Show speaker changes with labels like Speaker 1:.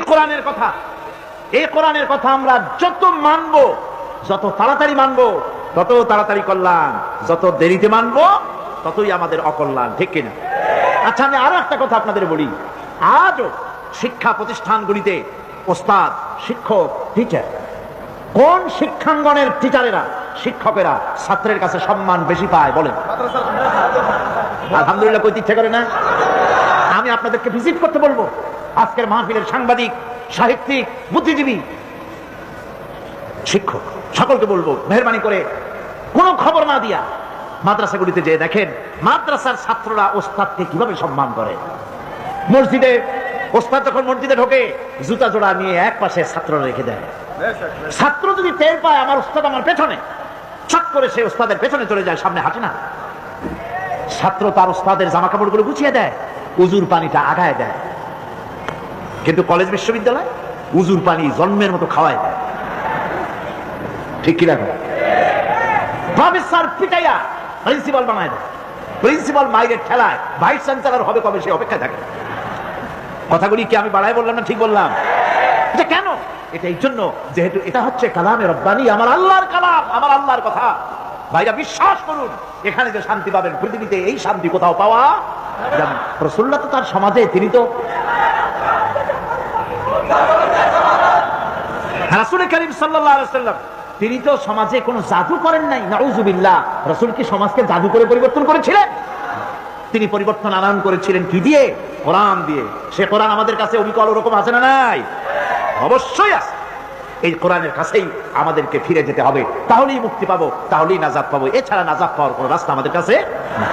Speaker 1: কোরআনের কথা, এই কোরআনের কথা আমরা যত মানবো, যত তাড়াতাড়ি মানবো তত তাড়াতাড়ি কল্যাণ, যত দেরিতে মানবো ততই আমাদের অকল্যাণ, ঠিক কিনা? আচ্ছা, আমি আরো একটা কথা আপনাদের বলি। আজও শিক্ষা প্রতিষ্ঠানগুলিতে ওস্তাদ, শিক্ষক, টিচার, কোন শিক্ষাঙ্গনের টিচারেরা, শিক্ষকেরা ছাত্রের কাছে সম্মান বেশি পায় বলেন? আলহামদুলিল্লাহ, কই ইচ্ছা করে না? আমি আপনাদেরকে ভিজিট করতে বলবো, আজকের মাহফিলের সাংবাদিক, সাহিত্যিক, বুদ্ধিজীবী, শিক্ষক সকলকে বলবো, মেহরবানি করে কোনো খবর না দিয়া মাদ্রাসাগুলিতে যেয়ে দেখেন মাদ্রাসার ছাত্ররা ওস্তাদকে কিভাবে সম্মান করে। মসজিদে ওস্তাদ যখন মসজিদে ঢোকে জুতা জোড়া নিয়ে এক পাশে ছাত্ররা রেখে দেয়। ছাত্র যদি টের পায় আমার ওস্তাদ আমার পেছনে, চট করে সে ওস্তাদের পেছনে চলে যায়, সামনে হাঁটে না। ছাত্র তার ওস্তাদের জামা কাপড়গুলো গুছিয়ে দেয়, উজুর পানিটা আগায় দেয়। কিন্তু কলেজ বিশ্ববিদ্যালয় উজুর পানি জন্মের মতো খাওয়ায় দেয়, ঠিক কি লাগে? প্রফেসর পিটাইয়া প্রিন্সিপাল বানায় দেয়, প্রিন্সিপাল মাইরের ঠেলায় ভাইস চ্যান্সেলর হবে কবে সে অপেক্ষায় থাকে। কথাগুলি কি আমি বাড়ায় বললাম না ঠিক বললাম? এটা কেন? এটা এই জন্য যেহেতু এটা হচ্ছে কালামে রব্বানি, আমার আল্লাহর কালাম, আমার আল্লাহর কথা। ভাইরা বিশ্বাস করুন, এখানে যে শান্তি পাবেন পৃথিবীতে এই শান্তি কোথাও পাওয়া যাবে। রাসূলুল্লাহ তো তার সমাজে, তিনি তো রাসূল করিম সাল্লাল্লাহু আলাইহি ওয়াসাল্লাম, তিনি তো সমাজে কোনো জাদু করেন নাই। নাউযুবিল্লাহ, রাসূল কি সমাজকে জাদু করে পরিবর্তন করেছিলেন? তিনি পরিবর্তন আনয়ন করেছিলেন কি দিয়ে? কোরআন দিয়ে। সে কোরআন আমাদের কাছে অবিকল ওরকম আছে না নাই? অবশ্যই আছে। এই কোরআনের কাছেই আমাদেরকে ফিরে যেতে হবে, তাহলেই মুক্তি পাবো, তাহলেই নাজাত পাবো। এছাড়া নাজাত পাওয়ার কোনো রাস্তা আমাদের কাছে না।